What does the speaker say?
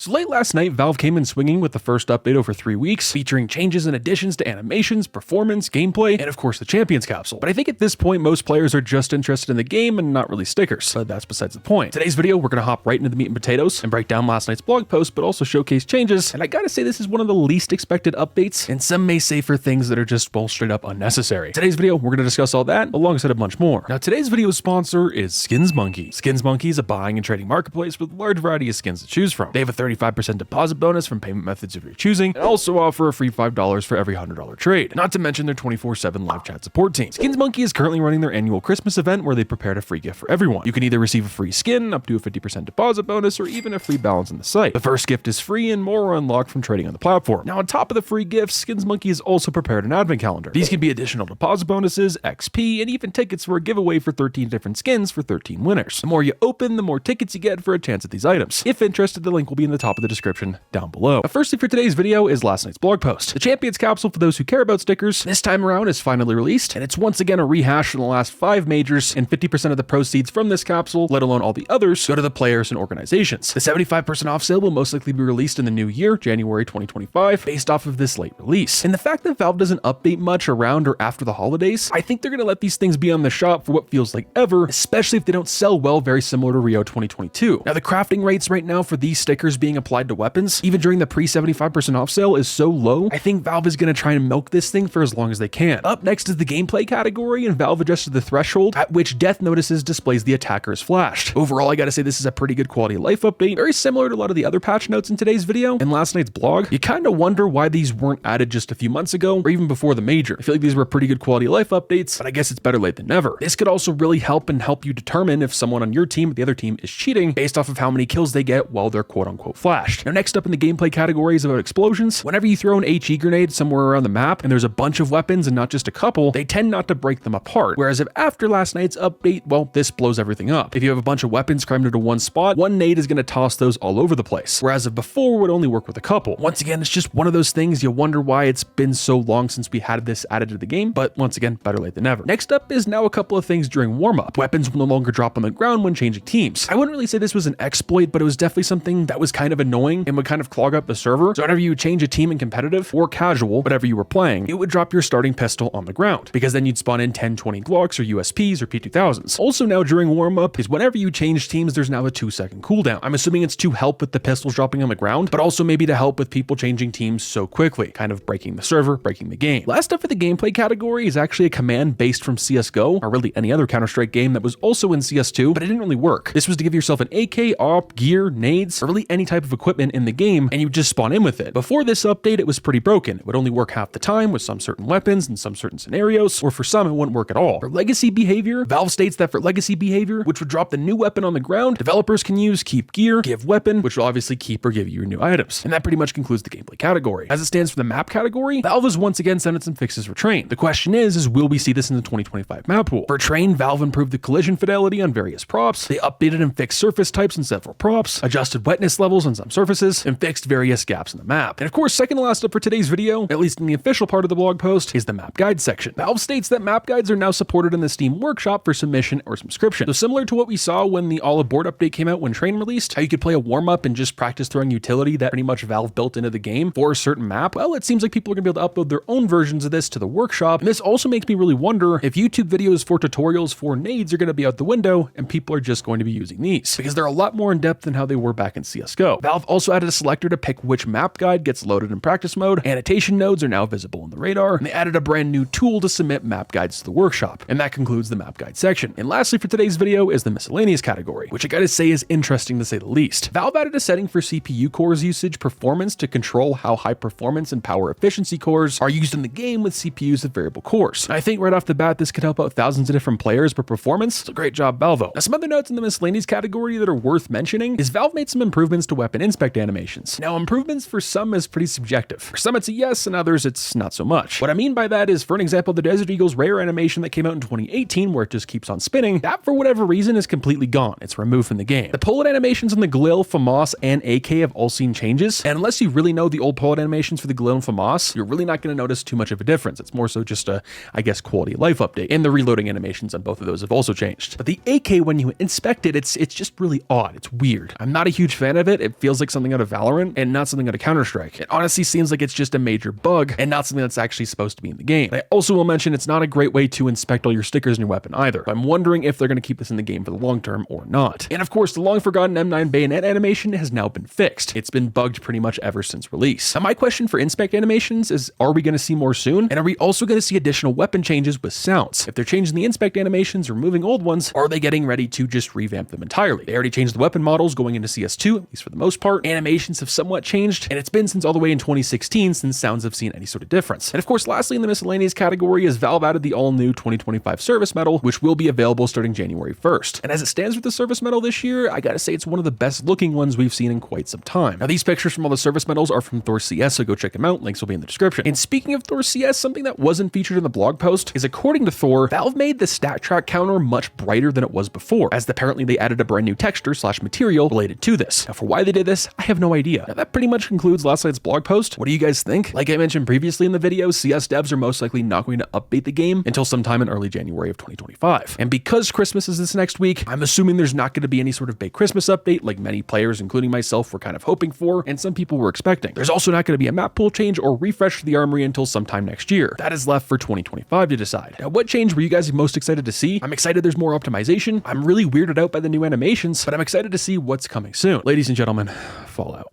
So late last night, Valve came in swinging with the first update over 3 weeks, featuring changes and additions to animations, performance, gameplay, and of course the Champions Capsule. But I think at this point, most players are just interested in the game and not really stickers, but that's besides the point. Today's video, we're gonna hop right into the meat and potatoes and break down last night's blog post, but also showcase changes. And I gotta say, this is one of the least expected updates, and some may say for things that are just, well, straight up unnecessary. Today's video, we're gonna discuss all that, alongside a bunch more. Now, today's video sponsor is SkinsMonkey. SkinsMonkey is a buying and trading marketplace with a large variety of skins to choose from. They have a 35% deposit bonus from payment methods of your choosing, and also offer a free $5 for every $100 trade. Not to mention their 24/7 live chat support team. SkinsMonkey is currently running their annual Christmas event where they prepared a free gift for everyone. You can either receive a free skin, up to a 50% deposit bonus, or even a free balance on the site. The first gift is free and more are unlocked from trading on the platform. Now, on top of the free gifts, SkinsMonkey has also prepared an advent calendar. These can be additional deposit bonuses, XP, and even tickets for a giveaway for 13 different skins for 13 winners. The more you open, the more tickets you get for a chance at these items. If interested, the link will be in the top of the description down below. Now, firstly for today's video is last night's blog post. The Champions Capsule, for those who care about stickers, this time around is finally released, and it's once again a rehash from the last 5 majors, and 50% of the proceeds from this capsule, let alone all the others, go to the players and organizations. The 75% off sale will most likely be released in the new year, January 2025, based off of this late release. And the fact that Valve doesn't update much around or after the holidays, I think they're gonna let these things be on the shop for what feels like ever, especially if they don't sell well, very similar to Rio 2022. Now, the crafting rates right now for these stickers being applied to weapons, even during the pre-75% off sale, is so low, I think Valve is going to try and milk this thing for as long as they can. Up next is the gameplay category, and Valve adjusted the threshold at which death notices displays the attacker is flashed. Overall, I gotta say this is a pretty good quality of life update, very similar to a lot of the other patch notes in today's video and last night's blog. You kind of wonder why these weren't added just a few months ago or even before the major. I feel like these were pretty good quality of life updates, but I guess it's better late than never. This could also really help you determine if someone on your team or the other team is cheating based off of how many kills they get while they're quote-unquote flashed. Now, next up in the gameplay category is about explosions. Whenever you throw an HE grenade somewhere around the map and there's a bunch of weapons and not just a couple, they tend not to break them apart. Whereas if after last night's update, well, this blows everything up. If you have a bunch of weapons crammed into one spot, one nade is going to toss those all over the place. Whereas if before would only work with a couple. Once again, it's just one of those things you wonder why it's been so long since we had this added to the game, but once again, better late than never. Next up is now a couple of things during warm-up. Weapons will no longer drop on the ground when changing teams. I wouldn't really say this was an exploit, but it was definitely something that was kind of annoying and would kind of clog up the server. So whenever you would change a team in competitive or casual, whatever you were playing, it would drop your starting pistol on the ground, because then you'd spawn in 10, 20 Glocks or USPs or P2000s. Also now during warm-up is whenever you change teams, there's now a 2-second cooldown. I'm assuming it's to help with the pistols dropping on the ground, but also maybe to help with people changing teams so quickly, kind of breaking the server, breaking the game. Last up for the gameplay category is actually a command based from CSGO, or really any other Counter-Strike game that was also in CS2, but it didn't really work. This was to give yourself an AK, AWP, gear, nades, or really any type of equipment in the game, and you just spawn in with it. Before this update, it was pretty broken. It would only work half the time with some certain weapons and some certain scenarios, or for some, it wouldn't work at all. For legacy behavior, Valve states that for legacy behavior, which would drop the new weapon on the ground, developers can use keep gear, give weapon, which will obviously keep or give you your new items. And that pretty much concludes the gameplay category. As it stands for the map category, Valve has once again sent some fixes for Train. The question is will we see this in the 2025 map pool? For Train, Valve improved the collision fidelity on various props, they updated and fixed surface types on several props, adjusted wetness levels on some surfaces, and fixed various gaps in the map. And of course, second to last up for today's video, at least in the official part of the blog post, is the map guide section. Valve states that map guides are now supported in the Steam Workshop for submission or subscription. So similar to what we saw when the All Aboard update came out when Train released, how you could play a warm-up and just practice throwing utility that pretty much Valve built into the game for a certain map, well, it seems like people are going to be able to upload their own versions of this to the workshop. And this also makes me really wonder if YouTube videos for tutorials for nades are going to be out the window and people are just going to be using these, because they're a lot more in depth than how they were back in CSGO. Valve also added a selector to pick which map guide gets loaded in practice mode. Annotation nodes are now visible in the radar, and they added a brand new tool to submit map guides to the workshop. And that concludes the map guide section. And lastly for today's video is the miscellaneous category, which I gotta say is interesting to say the least. Valve added a setting for CPU cores usage performance to control how high performance and power efficiency cores are used in the game with CPUs with variable cores. And I think right off the bat, this could help out thousands of different players per performance. So great job, Valvo. Now, some other notes in the miscellaneous category that are worth mentioning is Valve made some improvements to weapon inspect animations. Now, improvements for some is pretty subjective. For some, it's a yes, and others, it's not so much. What I mean by that is, for an example, the Desert Eagle's rare animation that came out in 2018, where it just keeps on spinning, that for whatever reason is completely gone. It's removed from the game. The pullet animations on the Galil, FAMAS, and AK have all seen changes, and unless you really know the old pullet animations for the Galil and FAMAS, you're really not going to notice too much of a difference. It's more so just a, I guess, quality of life update. And the reloading animations on both of those have also changed. But the AK, when you inspect it, it's just really odd. It's weird. I'm not a huge fan of it. it feels like something out of Valorant and not something out of Counter-Strike. It honestly seems like it's just a major bug and not something that's actually supposed to be in the game. And I also will mention it's not a great way to inspect all your stickers in your weapon either. I'm wondering if they're going to keep this in the game for the long term or not. And of course, the long forgotten M9 bayonet animation has now been fixed. It's been bugged pretty much ever since release. Now my question for inspect animations is, are we going to see more soon? And are we also going to see additional weapon changes with sounds? If they're changing the inspect animations or removing old ones, are they getting ready to just revamp them entirely? They already changed the weapon models going into CS2, at least for the most part. Animations have somewhat changed, and it's been since all the way in 2016 since sounds have seen any sort of difference. And of course, lastly in the miscellaneous category is Valve added the all-new 2025 service medal, which will be available starting January 1st. And as it stands with the service medal this year, I gotta say it's one of the best looking ones we've seen in quite some time. Now these pictures from all the service medals are from Thor CS, so go check them out, links will be in the description. And speaking of Thor CS, something that wasn't featured in the blog post is, according to Thor, Valve made the stat track counter much brighter than it was before, as apparently they added a brand new texture / material related to this. Now for why they did this, I have no idea. Now that pretty much concludes last night's blog post. What do you guys think? Like I mentioned previously in the video, CS devs are most likely not going to update the game until sometime in early January of 2025. And because Christmas is this next week, I'm assuming there's not going to be any sort of big Christmas update like many players, including myself, were kind of hoping for, and some people were expecting. There's also not going to be a map pool change or refresh to the armory until sometime next year. That is left for 2025 to decide. Now, what change were you guys most excited to see? I'm excited there's more optimization. I'm really weirded out by the new animations, but I'm excited to see what's coming soon. Ladies and gentlemen, Fallout.